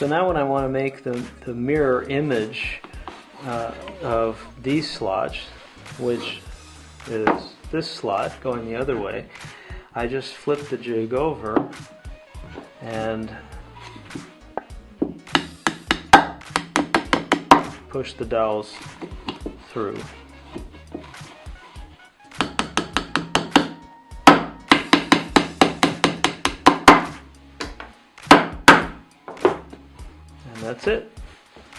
So now when I want to make the mirror image of these slots, which is this slot going the other way, I just flip the jig over and push the dowels through. And that's it.